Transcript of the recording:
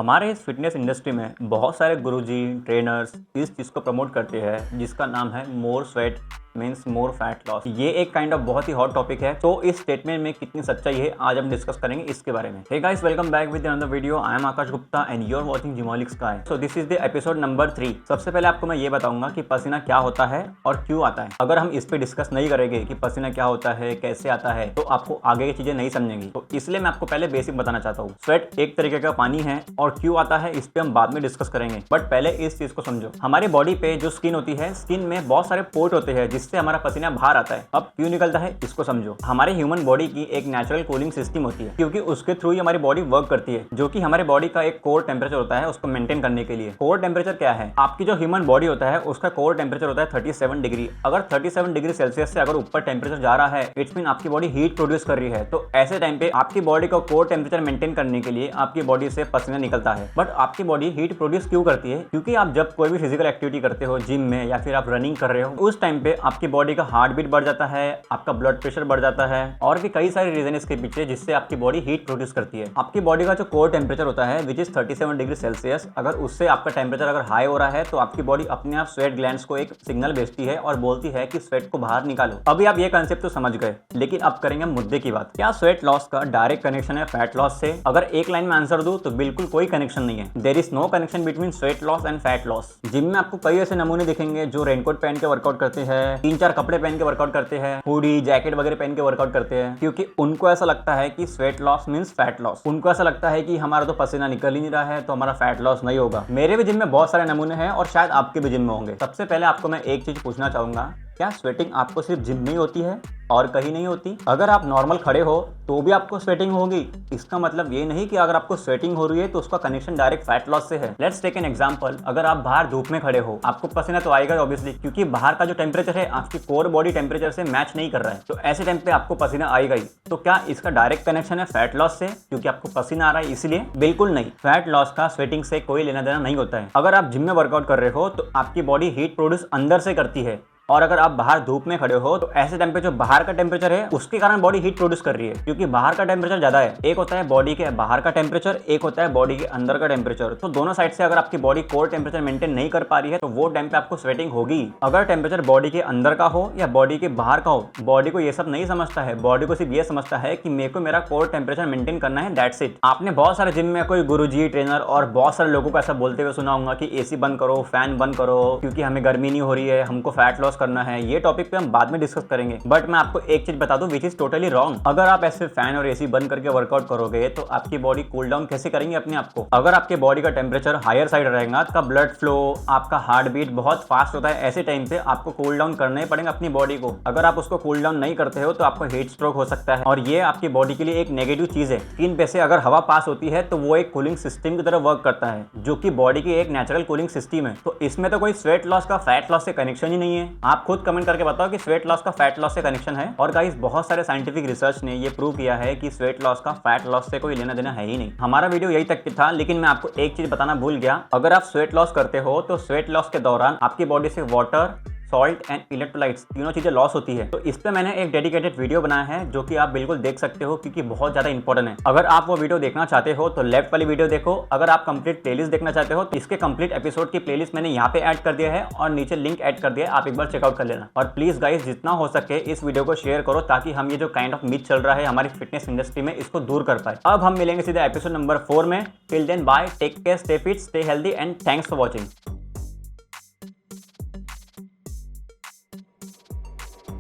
हमारे इस fitness industry में बहुत सारे गुरुजी ट्रेनर्स इस चीज़ को प्रमोट करते हैं जिसका नाम है more sweat means more fat loss. ये एक काइंड ऑफ बहुत ही हॉट टॉपिक है, तो इस स्टेटमेंट में कितनी सच्चाई है आज हम डिस्कस करेंगे इसके बारे में। Hey guys, welcome back with another video. I am Aakash Gupta and you are watching Gymolic Sky. So this is the episode number 3। सबसे पहले आपको मैं ये बताऊंगा कि पसीना क्या होता है और क्यों आता है। अगर हम इस पे डिस्कस नहीं करेंगे कि पसीना क्या होता है, कैसे आता है, तो आपको आगे की चीजें नहीं समझेंगी। तो इसलिए मैं आपको पहले बेसिक बताना चाहता हूँ। स्वेट एक तरीके का पानी है और क्यों आता है इस पे हम बाद में डिस्कस करेंगे, बट पहले इस चीज को समझो। हमारी बॉडी पे जो स्किन होती है, स्किन में बहुत सारे पोर्ट होते हैं जिससे हमारा पसीना बाहर आता है। अब क्यों निकलता है इसको समझो। हमारे ह्यूमन बॉडी की एक नेचुरल कूलिंग सिस्टम होती है, क्योंकि उसके थ्रू ही हमारी बॉडी वर्क करती है, जो कि हमारे बॉडी का एक कोर टेम्परेचर होता है उसको मेंटेन करने के लिए। कोर टेम्परेचर क्या है? आपकी जो ह्यूमन बॉडी होता है उसका कोर टेम्परेचर होता है 37 डिग्री। अगर 37 डिग्री सेल्सियस से अगर ऊपर टेम्परेचर जा रहा है, इट्स मीन आपकी बॉडी हीट प्रोड्यूस कर रही है। तो ऐसे टाइम पे आपकी बॉडी को कोर टेम्परेचर मेंटेन करने के लिए आपकी बॉडी से पसीना निकलता है। बट आपकी बॉडी हीट प्रोड्यूस क्यों करती है? क्योंकि आप जब कोई भी फिजिकल एक्टिविटी करते हो जिम में या फिर आप रनिंग कर रहे हो, उस टाइम पे आपकी बॉडी का हार्ट बीट बढ़ जाता है, आपका ब्लड प्रेशर बढ़ जाता है और भी कई सारे रीजन इसके पीछे जिससे आपकी बॉडी हीट प्रोड्यूस करती है। आपकी बॉडी का जो कोर टेम्परेचर होता है विच इज 37 डिग्री सेल्सियस, अगर उससे आपका टेम्परेचर अगर हाई हो रहा है तो आपकी बॉडी अपने आप स्वेट ग्लैंड्स को एक सिग्नल भेजती है और बोलती है कि स्वेट को बाहर निकालो। अभी आप ये कंसेप्ट तो समझ गए, लेकिन अब करेंगे मुद्दे की बात। क्या स्वेट लॉस का डायरेक्ट कनेक्शन है फैट लॉस से? अगर एक लाइन में आंसर दूं तो बिल्कुल कोई कनेक्शन नहीं है। There is no connection between sweat loss and fat loss. Gym में आपको कई ऐसे नमूने दिखेंगे जो रेनकोट पहन के वर्कआउट करते हैं, 3-4 कपड़े पहन के वर्कआउट करते हैं, हुडी जैकेट वगैरह पहन के वर्कआउट करते हैं, क्योंकि उनको ऐसा लगता है कि sweat loss means fat loss. उनको ऐसा लगता है कि हमारा तो पसीना निकल ही नहीं रहा है तो हमारा फैट लॉस नहीं होगा। मेरे भी जिम में बहुत सारे नमूने हैं और शायद आपके भी जिम में होंगे। सबसे पहले आपको मैं एक चीज पूछना चाहूंगा, क्या स्वेटिंग आपको सिर्फ जिम में ही होती है और कहीं नहीं होती? अगर आप नॉर्मल खड़े हो तो भी आपको स्वेटिंग होगी। इसका मतलब ये नहीं कि अगर आपको स्वेटिंग हो रही है तो उसका कनेक्शन डायरेक्ट फैट लॉस से है। Let's take an example. अगर आप बाहर धूप में खड़े हो, आपको पसीना तो आएगा ऑब्वियसली, क्योंकि बाहर का जो टेम्परेचर है आपकी कोर बॉडी टेम्परेचर से मैच नहीं कर रहा है। तो ऐसे टाइम पे आपको पसीना आएगा ही। तो क्या इसका डायरेक्ट कनेक्शन है फैट लॉस से, क्योंकि आपको पसीना आ रहा है इसलिए? बिल्कुल नहीं। फैट लॉस का स्वेटिंग से कोई लेना देना नहीं होता है। अगर आप जिम में वर्कआउट कर रहे हो तो आपकी बॉडी हीट प्रोड्यूस अंदर से करती है, और अगर आप बाहर धूप में खड़े हो तो ऐसे टाइम पे जो बाहर का टेम्परेचर है उसके कारण बॉडी हीट प्रोड्यूस कर रही है, क्योंकि बाहर का टेम्परेचर ज्यादा है। एक होता है बॉडी के बाहर का टेम्परेचर, एक होता है बॉडी के अंदर का टेम्परेचर। तो दोनों साइड से अगर आपकी बॉडी कोर टेम्परेचर मेंटेन नहीं कर पा रही है तो वो टाइम पे आपको स्वेटिंग होगी। अगर टेम्परेचर बॉडी के अंदर का हो या बॉडी के बाहर का हो, बॉडी को ये सब नहीं समझता है। बॉडी को सिर्फ ये समझता है कि मेरे को मेरा कोर टेम्परेचर मेंटेन करना है, दैट्स इट। आपने बहुत सारे जिम में कोई गुरुजी ट्रेनर और बहुत सारे लोगों को ऐसा बोलते हुए सुना होगा कि एसी बंद करो, फैन बंद करो, क्योंकि हमें गर्मी नहीं हो रही है, हमको फैट लॉस करना है। ये टॉपिक पे हम बाद में डिस्कस करेंगे, बट मैं आपको एक चीज बता दूं विच इज टोटली रॉन्ग। अगर आप ऐसे फैन और एसी बंद करके वर्कआउट करोगे तो आपकी बॉडी कूल डाउन कैसे करेंगे अपने आप को? अगर आपके बॉडी का टेम्परेचर हायर साइड रहेगा, आपका ब्लड फ्लो, आपका हार्ट बीट बहुत फास्ट होता है, ऐसे टाइम पे आपको कूल डाउन करना ही पड़ेगा अपनी बॉडी को। अगर आप उसको कूल डाउन नहीं करते हो तो आपको हीट स्ट्रोक हो सकता है, और ये आपकी बॉडी के लिए एक नेगेटिव चीज है। स्किन पे से अगर हवा पास होती है तो वो एक कूलिंग सिस्टम की तरह वर्क करता है, जो कि बॉडी की एक नेचुरल कूलिंग सिस्टम है। तो इसमें तो कोई स्वेट लॉस का फैट लॉस से कनेक्शन ही नहीं है। आप खुद कमेंट करके बताओ कि स्वेट लॉस का फैट लॉस से कनेक्शन है। और गाइस, बहुत सारे साइंटिफिक रिसर्च ने ये प्रूव किया है कि स्वेट लॉस का फैट लॉस से कोई लेना देना है ही नहीं। हमारा वीडियो यही तक था, लेकिन मैं आपको एक चीज बताना भूल गया। अगर आप स्वेट लॉस करते हो तो स्वेट लॉस के दौरान आपकी बॉडी से वाटर, सॉल्ट एंड इलेक्ट्रोलाइट्स तीनों चीजें लॉस होती है। तो इस पे मैंने एक डेडिकेटेड वीडियो बनाया है जो कि आप बिल्कुल देख सकते हो, क्योंकि बहुत ज्यादा इंपॉर्टेंट है। अगर आप वो वीडियो देखना चाहते हो तो लेफ्ट वाली वीडियो देखो। अगर आप कंप्लीट प्लेलिस्ट देखना चाहते हो तो इसके कंप्लीट एपिसोड की प्लेलिस्ट मैंने यहाँ पे ऐड कर दिया है और नीचे लिंक ऐड कर दिया है, आप एक बार चेकआउट कर लेना। और प्लीज गाइस, जितना हो सके इस वीडियो को शेयर करो ताकि हम ये जो काइंड ऑफ मिथ चल रहा है हमारी फिटनेस इंडस्ट्री में, इसको दूर कर पाए। अब हम मिलेंगे सीधे एपिसोड नंबर 4 में। Till then bye, take care, stay fit, stay healthy and thanks for watching.